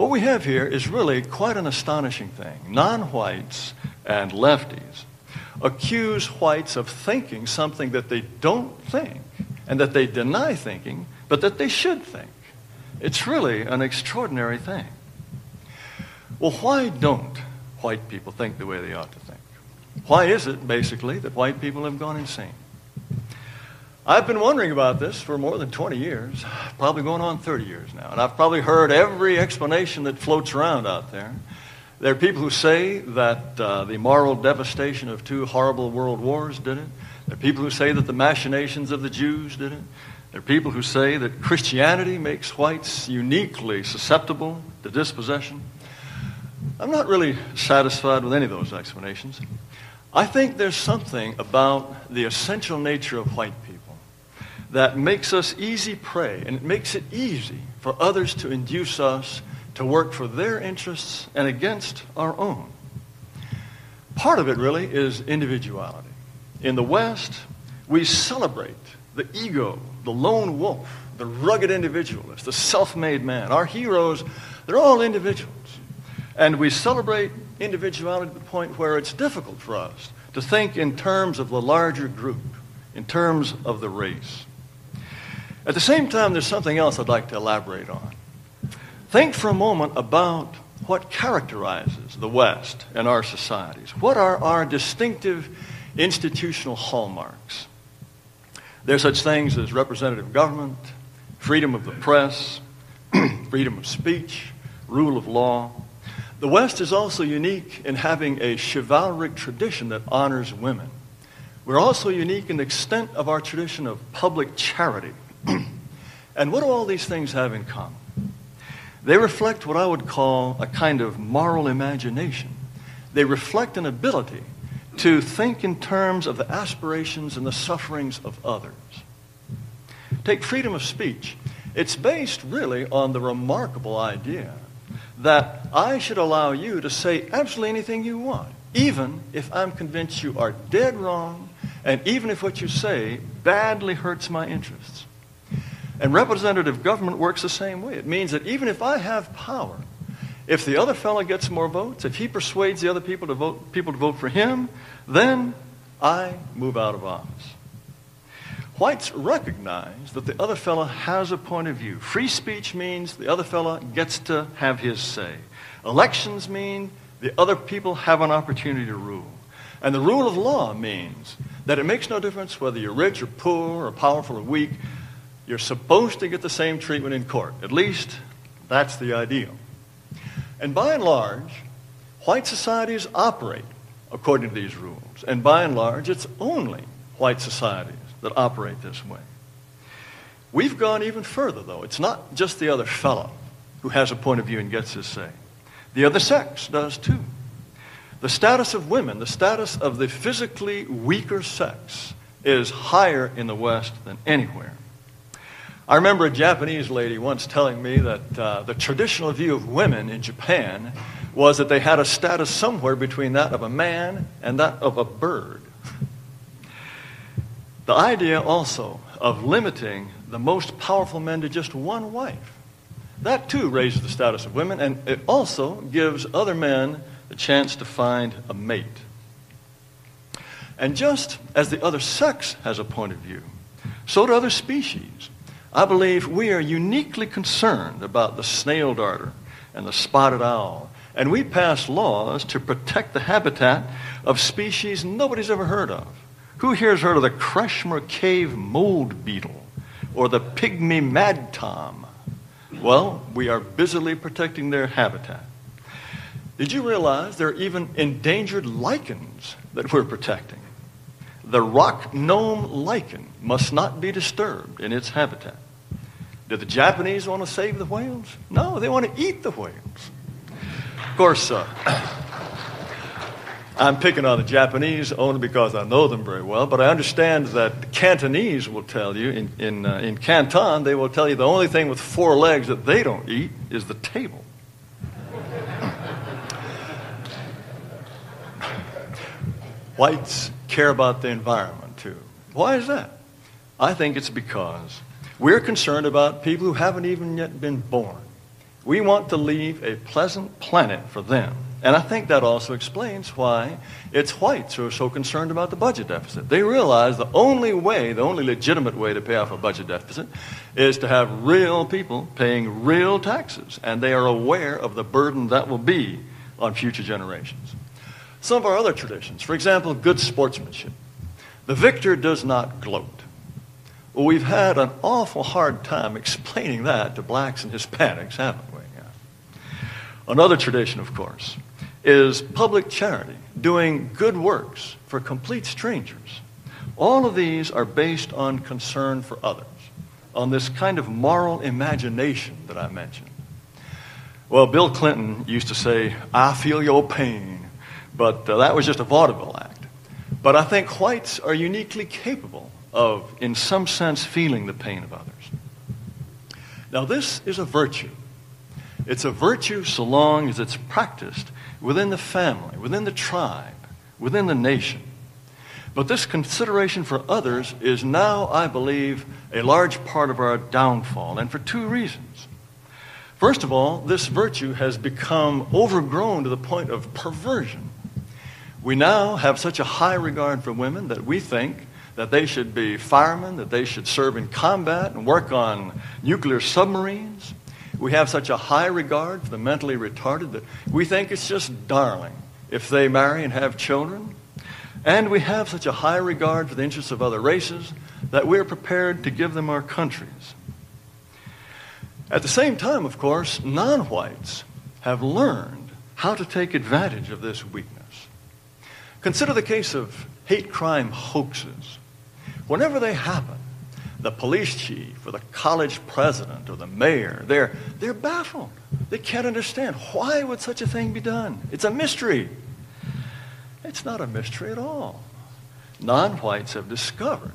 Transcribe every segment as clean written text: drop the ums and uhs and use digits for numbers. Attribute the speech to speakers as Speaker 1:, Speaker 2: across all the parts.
Speaker 1: What we have here is really quite an astonishing thing. Non-whites and lefties accuse whites of thinking something that they don't think and that they deny thinking, but that they should think. It's really an extraordinary thing. Well, why don't white people think the way they ought to think? Why is it, basically, that white people have gone insane? I've been wondering about this for more than 20 years, probably going on 30 years now, and I've probably heard every explanation that floats around out there. There are people who say that the moral devastation of 2 horrible world wars did it. There are people who say that the machinations of the Jews did it. There are people who say that Christianity makes whites uniquely susceptible to dispossession. I'm not really satisfied with any of those explanations. I think there's something about the essential nature of white people that makes us easy prey, and it makes it easy for others to induce us to work for their interests and against our own. Part of it really is individuality. In the West, we celebrate the ego, the lone wolf, the rugged individualist, the self-made man. Our heroes, they're all individuals. And we celebrate individuality to the point where it's difficult for us to think in terms of the larger group, in terms of the race. At the same time, there's something else I'd like to elaborate on. Think for a moment about what characterizes the West and our societies. What are our distinctive institutional hallmarks? There are such things as representative government, freedom of the press, freedom of speech, rule of law. The West is also unique in having a chivalric tradition that honors women. We're also unique in the extent of our tradition of public charity. And what do all these things have in common? They reflect what I would call a kind of moral imagination. They reflect an ability to think in terms of the aspirations and the sufferings of others. Take freedom of speech. It's based really on the remarkable idea that I should allow you to say absolutely anything you want, even if I'm convinced you are dead wrong, and even if what you say badly hurts my interests. And representative government works the same way. It means that even if I have power, if the other fellow gets more votes, if he persuades the other people to vote for him, then I move out of office. Whites recognize that the other fellow has a point of view. Free speech means the other fellow gets to have his say. Elections mean the other people have an opportunity to rule. And the rule of law means that it makes no difference whether you're rich or poor or powerful or weak. You're supposed to get the same treatment in court. At least, that's the ideal. And by and large, white societies operate according to these rules. And by and large, it's only white societies that operate this way. We've gone even further, though. It's not just the other fellow who has a point of view and gets his say. The other sex does too. The status of women, the status of the physically weaker sex, is higher in the West than anywhere. I remember a Japanese lady once telling me that the traditional view of women in Japan was that they had a status somewhere between that of a man and that of a bird. The idea also of limiting the most powerful men to just one wife, that too raises the status of women, and it also gives other men the chance to find a mate. And just as the other sex has a point of view, so do other species. I believe we are uniquely concerned about the snail darter and the spotted owl, and we pass laws to protect the habitat of species nobody's ever heard of. Who here has heard of the Kreshmer cave mold beetle or the pygmy mad tom? Well, we are busily protecting their habitat. Did you realize there are even endangered lichens that we're protecting? The rock gnome lichen must not be disturbed in its habitat. Do the Japanese want to save the whales? No, they want to eat the whales. Of course, I'm picking on the Japanese only because I know them very well, but I understand that the Cantonese will tell you, in Canton, they will tell you the only thing with 4 legs that they don't eat is the table. Whites care about the environment, too. Why is that? I think it's because we're concerned about people who haven't even yet been born. We want to leave a pleasant planet for them. And I think that also explains why it's whites who are so concerned about the budget deficit. They realize the only legitimate way to pay off a budget deficit is to have real people paying real taxes. And they are aware of the burden that will be on future generations. Some of our other traditions, for example, good sportsmanship. The victor does not gloat. Well, we've had an awful hard time explaining that to blacks and Hispanics, haven't we? Yeah. Another tradition, of course, is public charity, doing good works for complete strangers. All of these are based on concern for others, on this kind of moral imagination that I mentioned. Well, Bill Clinton used to say, "I feel your pain," but that was just a vaudeville act. But I think whites are uniquely capable of, in some sense, feeling the pain of others. Now, this is a virtue. It's a virtue so long as it's practiced within the family, within the tribe, within the nation. But this consideration for others is now, I believe, a large part of our downfall, and for two reasons. First of all, this virtue has become overgrown to the point of perversion. We now have such a high regard for women that we think that they should be firemen, that they should serve in combat and work on nuclear submarines. We have such a high regard for the mentally retarded that we think it's just darling if they marry and have children. And we have such a high regard for the interests of other races that we're prepared to give them our countries. At the same time, of course, non-whites have learned how to take advantage of this weakness. Consider the case of hate crime hoaxes. Whenever they happen, the police chief or the college president or the mayor, they're baffled. They can't understand. Why would such a thing be done? It's a mystery. It's not a mystery at all. Non-whites have discovered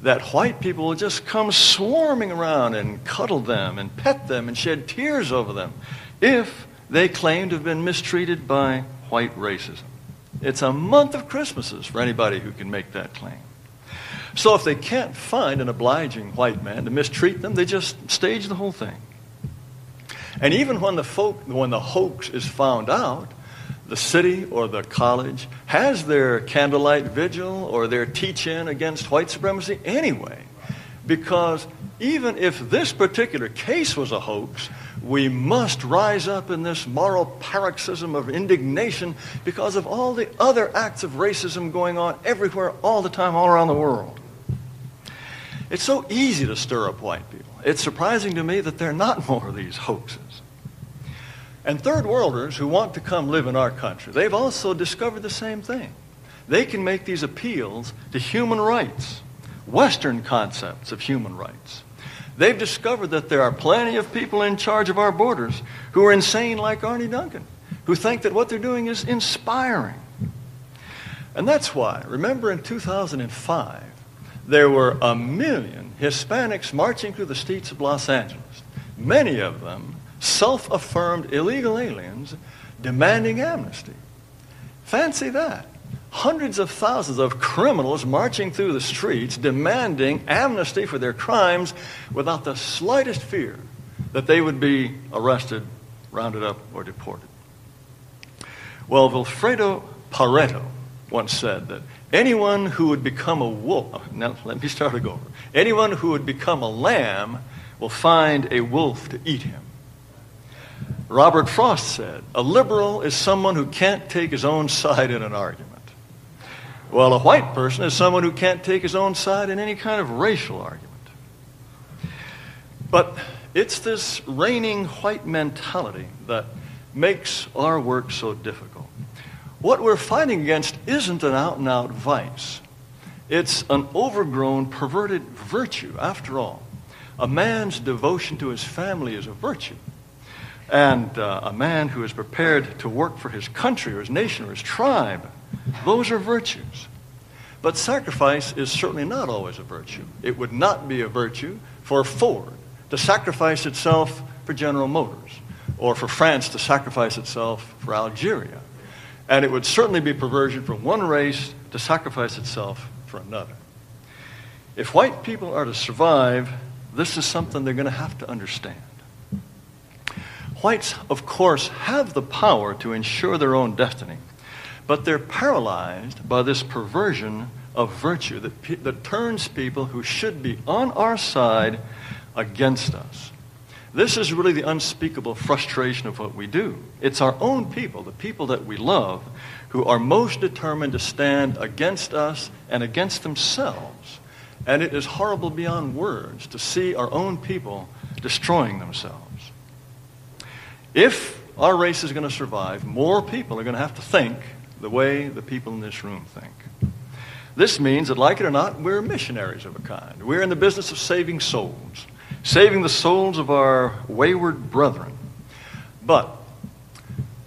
Speaker 1: that white people will just come swarming around and cuddle them and pet them and shed tears over them if they claim to have been mistreated by white racism. It's a month of Christmases for anybody who can make that claim. So if they can't find an obliging white man to mistreat them, they just stage the whole thing. And even when the hoax is found out, the city or the college has their candlelight vigil or their teach-in against white supremacy anyway. Because even if this particular case was a hoax, we must rise up in this moral paroxysm of indignation because of all the other acts of racism going on everywhere, all the time, all around the world. It's so easy to stir up white people. It's surprising to me that there are not more of these hoaxes. And third worlders who want to come live in our country, they've also discovered the same thing. They can make these appeals to human rights, Western concepts of human rights. They've discovered that there are plenty of people in charge of our borders who are insane like Arnie Duncan, who think that what they're doing is inspiring. And that's why, remember in 2005, there were 1 million Hispanics marching through the streets of Los Angeles, many of them self-affirmed illegal aliens demanding amnesty. Fancy that. Hundreds of thousands of criminals marching through the streets demanding amnesty for their crimes without the slightest fear that they would be arrested, rounded up, or deported. Well, Vilfredo Pareto once said that anyone who would become a wolf, now let me start over. Anyone who would become a lamb will find a wolf to eat him. Robert Frost said, a liberal is someone who can't take his own side in an argument. Well, a white person is someone who can't take his own side in any kind of racial argument. But it's this reigning white mentality that makes our work so difficult. What we're fighting against isn't an out-and-out vice. It's an overgrown, perverted virtue, after all. A man's devotion to his family is a virtue. And a man who is prepared to work for his country or his nation or his tribe, those are virtues. But sacrifice is certainly not always a virtue. It would not be a virtue for Ford to sacrifice itself for General Motors, or for France to sacrifice itself for Algeria. And it would certainly be perversion for one race to sacrifice itself for another. If white people are to survive, this is something they're going to have to understand. Whites, of course, have the power to ensure their own destiny, but they're paralyzed by this perversion of virtue that turns people who should be on our side against us. This is really the unspeakable frustration of what we do. It's our own people, the people that we love, who are most determined to stand against us and against themselves. And it is horrible beyond words to see our own people destroying themselves. If our race is going to survive, more people are going to have to think the way the people in this room think. This means that, like it or not, we're missionaries of a kind. We're in the business of saving souls, saving the souls of our wayward brethren. But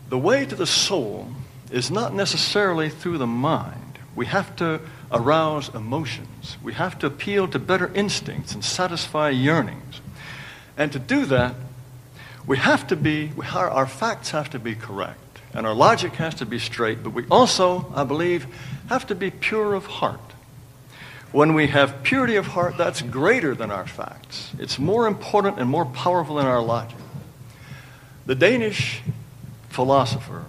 Speaker 1: the way to the soul is not necessarily through the mind. We have to arouse emotions. We have to appeal to better instincts and satisfy yearnings. And to do that, our facts have to be correct. And our logic has to be straight, but we also, I believe, have to be pure of heart. When we have purity of heart, that's greater than our facts. It's more important and more powerful than our logic. The Danish philosopher,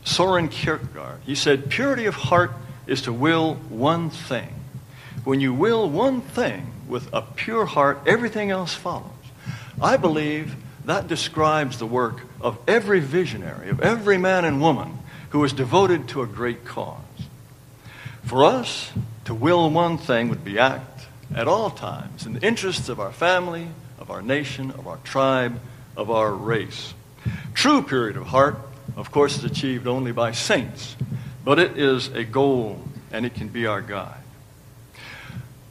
Speaker 1: Søren Kierkegaard, he said, purity of heart is to will one thing. When you will one thing with a pure heart, everything else follows. I believe that describes the work of every visionary, of every man and woman who is devoted to a great cause. For us, to will one thing would be act at all times in the interests of our family, of our nation, of our tribe, of our race. True purity of heart, of course, is achieved only by saints, but it is a goal and it can be our guide.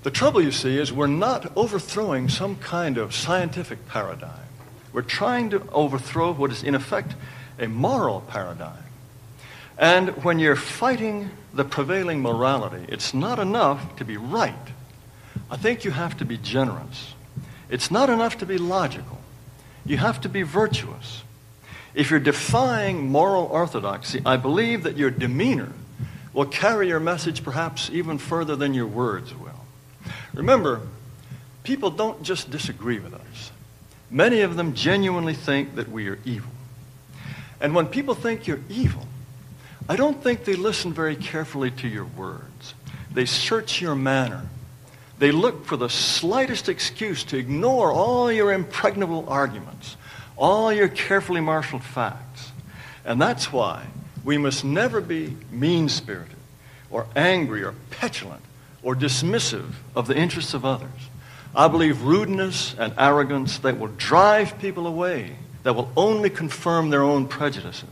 Speaker 1: The trouble, you see, is we're not overthrowing some kind of scientific paradigm. We're trying to overthrow what is, in effect, a moral paradigm. And when you're fighting the prevailing morality, it's not enough to be right. I think you have to be generous. It's not enough to be logical. You have to be virtuous. If you're defying moral orthodoxy, I believe that your demeanor will carry your message perhaps even further than your words will. Remember, people don't just disagree with us. Many of them genuinely think that we are evil. And when people think you're evil, I don't think they listen very carefully to your words. They search your manner. They look for the slightest excuse to ignore all your impregnable arguments, all your carefully marshaled facts. And that's why we must never be mean-spirited or angry or petulant or dismissive of the interests of others. I believe rudeness and arrogance that will drive people away, that will only confirm their own prejudices.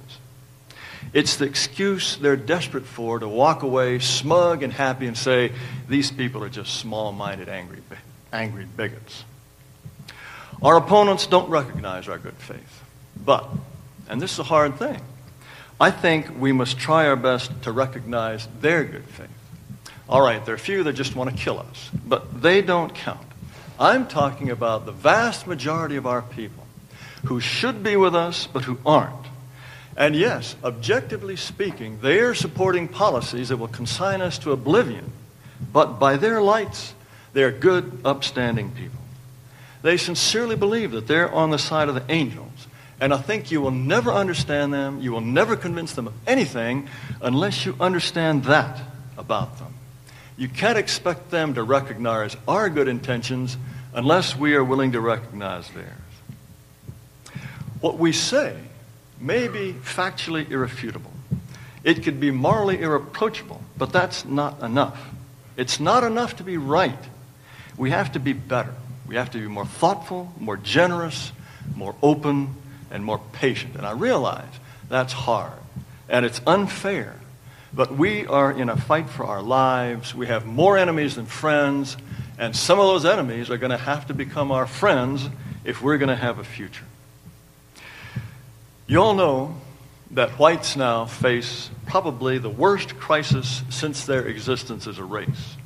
Speaker 1: It's the excuse they're desperate for to walk away smug and happy and say, these people are just small-minded, angry bigots. Our opponents don't recognize our good faith. But, and this is a hard thing, I think we must try our best to recognize their good faith. All right, there are a few that just want to kill us, but they don't count. I'm talking about the vast majority of our people who should be with us but who aren't. And yes, objectively speaking, they are supporting policies that will consign us to oblivion. But by their lights, they're good, upstanding people. They sincerely believe that they're on the side of the angels. And I think you will never understand them, you will never convince them of anything unless you understand that about them. You can't expect them to recognize our good intentions unless we are willing to recognize theirs. What we say may be factually irrefutable. It could be morally irreproachable, but that's not enough. It's not enough to be right. We have to be better. We have to be more thoughtful, more generous, more open, and more patient. And I realize that's hard, and it's unfair. But we are in a fight for our lives. We have more enemies than friends, and some of those enemies are going to have to become our friends if we're going to have a future. You all know that whites now face probably the worst crisis since their existence as a race.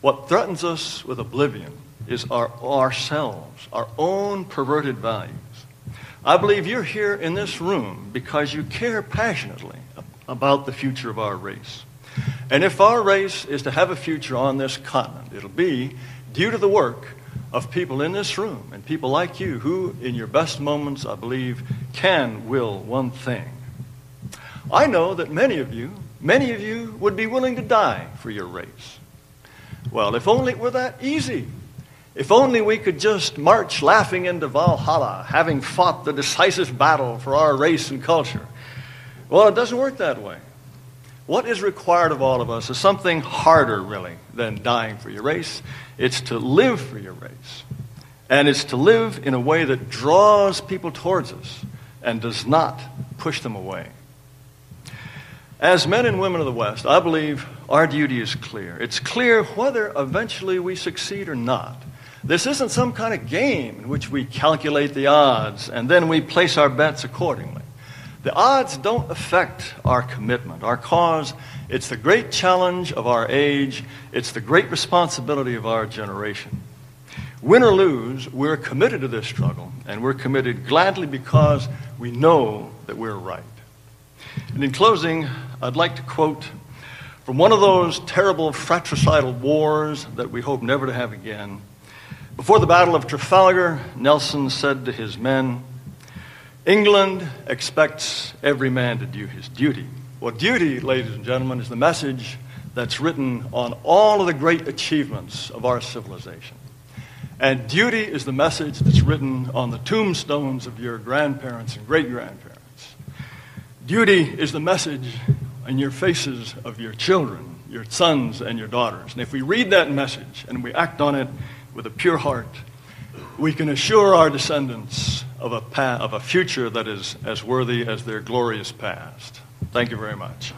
Speaker 1: What threatens us with oblivion is ourselves, our own perverted values. I believe you're here in this room because you care passionately about the future of our race. And if our race is to have a future on this continent, it'll be due to the work of people in this room and people like you who, in your best moments, I believe, can will one thing. I know that many of you would be willing to die for your race. Well, if only it were that easy. If only we could just march laughing into Valhalla, having fought the decisive battle for our race and culture. Well, it doesn't work that way. What is required of all of us is something harder, really, than dying for your race. It's to live for your race. And it's to live in a way that draws people towards us and does not push them away. As men and women of the West, I believe our duty is clear. It's clear whether eventually we succeed or not. This isn't some kind of game in which we calculate the odds and then we place our bets accordingly. The odds don't affect our commitment, our cause. It's the great challenge of our age. It's the great responsibility of our generation. Win or lose, we're committed to this struggle, and we're committed gladly because we know that we're right. And in closing, I'd like to quote from one of those terrible fratricidal wars that we hope never to have again. Before the Battle of Trafalgar, Nelson said to his men, "England expects every man to do his duty." Well, duty, ladies and gentlemen, is the message that's written on all of the great achievements of our civilization. And duty is the message that's written on the tombstones of your grandparents and great-grandparents. Duty is the message in your faces of your children, your sons and your daughters. And if we read that message and we act on it with a pure heart, we can assure our descendants of a future that is as worthy as their glorious past. Thank you very much.